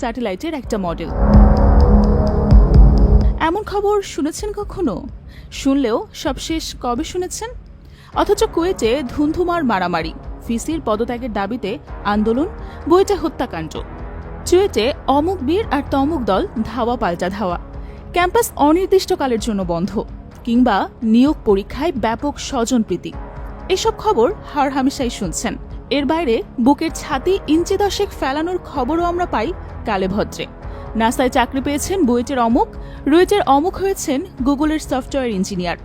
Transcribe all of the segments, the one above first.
স্যাটেলাইটের একটা মডেল। এমন খবর শুনেছেন কখনো? শুনলেও সবশেষ কবে শুনেছেন? অথচ কুয়েটে ধুন্ধুমার মারামারি, ভিসির পদত্যাগের দাবিতে আন্দোলন, বুয়েটে হত্যাকাণ্ড, চুয়েটে অমুক বীর আর তমুক দল ধাওয়া পাল্টা ধাওয়া, ক্যাম্পাস অনির্দিষ্টকালের জন্য বন্ধ, কিংবা নিয়োগ পরীক্ষায় ব্যাপক স্বজনপ্রীতি। এসব খবর হারহামেশাই শুনছেন। এর বাইরে বুকের ছাতি ইঞ্চি দশেক ফেলানোর খবরও আমরা পাই কালে ভদ্রে। নাসায় চাকরি পেয়েছেন বুয়েটের অমুক, রুয়েটের অমুক হয়েছেন গুগলের সফটওয়্যার ইঞ্জিনিয়ার,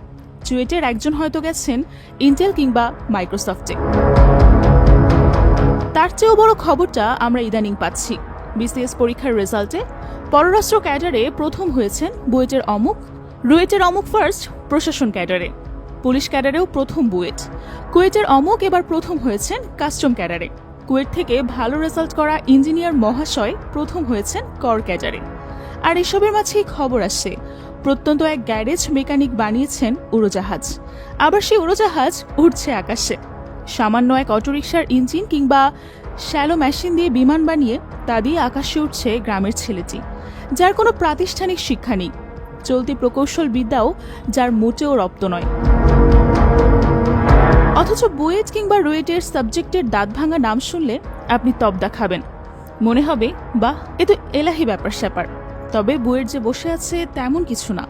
চুয়েটের একজন হয়তো গেছেন ইন্টেল কিংবা মাইক্রোসফটে। তার চেয়েও বড় খবরটা আমরা ইদানিং পাচ্ছি। বিসিএস পরীক্ষার রেজাল্টে পররাষ্ট্র ক্যাডারে প্রথম হয়েছেন বুয়েটের অমুক, রুয়েটের অমুক ফার্স্ট প্রশাসন ক্যাডারে, পুলিশ ক্যাডারেও প্রথম বুয়েট, কুয়েটের অমুক এবার প্রথম হয়েছেন কাস্টম ক্যাডারে, কুয়েট থেকে ভালো রেজাল্ট করা ইঞ্জিনিয়ার মহাশয় প্রথম হয়েছেন কর ক্যাডারে। আর এসবের মাঝেই খবর আসছে প্রত্যন্ত এক গ্যারেজ মেকানিক বানিয়েছেন উড়োজাহাজ, আবার সেই উড়োজাহাজ উড়ছে আকাশে। সামান্য এক অটোরিকশার ইঞ্জিন কিংবা শ্যালো মেশিন দিয়ে বিমান বানিয়ে তা দিয়ে আকাশে উঠছে গ্রামের ছেলেটি, যার কোনো প্রাতিষ্ঠানিক শিক্ষা নেই, চলতি প্রকৌশল বিদ্যাও যার মোটেও রপ্ত নয়। অথচ বুয়েট কিংবা রুয়েটের সাবজেক্টের দাঁত ভাঙা নাম শুনলে আপনি তবদা খাবেন, মনে হবে বাহ, এ তো এলাহি ব্যাপার স্যাপার। তবে বুয়েট যে বসে আছে তেমন কিছু না।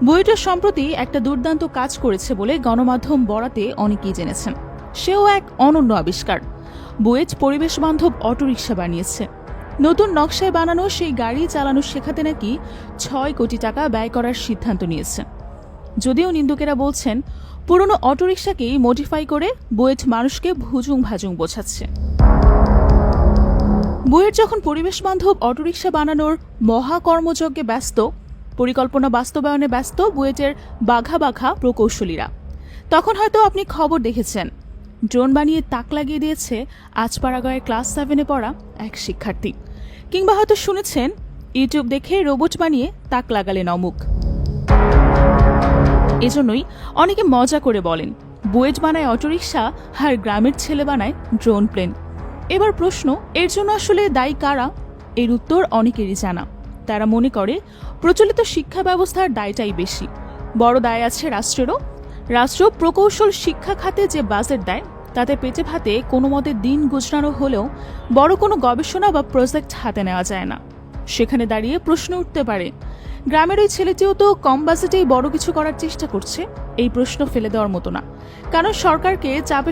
বুয়েটের সম্প্রতি একটা দুর্দান্ত কাজ করেছে বলে গণমাধ্যম বরাতে অনেকেই জেনেছেন। সেও এক অনন্য আবিষ্কার। বুয়েট পরিবেশ বান্ধব অটোরিকশা বানিয়েছে। নতুন নকশায় বানানো সেই গাড়ি চালানো শেখাতে নাকি ৬ কোটি টাকা ব্যয় করার সিদ্ধান্ত নিয়েছে। যদিও নিন্দুকেরা বলছেন পুরনো অটোরিকশাকেই মডিফাই করে বুয়েট মানুষকে ভুজুং ভাজুং বোঝাচ্ছে। বুয়েট যখন পরিবেশ বান্ধব অটোরিকশা বানানোর মহাকর্মযজ্ঞে ব্যস্ত, পরিকল্পনা বাস্তবায়নে ব্যস্ত বুয়েটের বাঘা বাঘা প্রকৌশলীরা, তখন হয়তো আপনি খবর দেখেছেন ড্রোন বানিয়ে তাক লাগিয়ে দিয়েছে আজপাড়াগাঁয়ের ক্লাস 7-এ পড়া এক শিক্ষার্থী, কিংবা হয়তো শুনেছেন ইউটিউব দেখে রোবট বানিয়ে তাক লাগালেন অমুক। এজন্যই অনেকে মজা করে বলেন বুয়েট বানায় অটোরিকশা আর গ্রামের ছেলে বানায় ড্রোন প্লেন। এবার প্রশ্ন, এর জন্য আসলে দায়ী কারা? এর উত্তর অনেকেরই জানা। তারা মনে করে প্রচলিত শিক্ষা ব্যবস্থার দায়টাই বেশি। বড় দায় আছে রাষ্ট্রেরও। রাষ্ট্র প্রকৌশল শিক্ষা খাতে যে বাজেট দেয় তাতে পেটে ভাতে কোনো মতে দিন গুজরানো হলেও বড় কোনো গবেষণা বা প্রজেক্ট হাতে নেওয়া যায় না। সেখানে দাঁড়িয়ে প্রশ্ন উঠতে পারে, গ্রামের ওই ছেলেটিও তো কম বাজেটেই বড় কিছু করার চেষ্টা করছে। এই প্রশ্ন ফেলে দেওয়ার মতো না, কারণ সরকারকে চাপে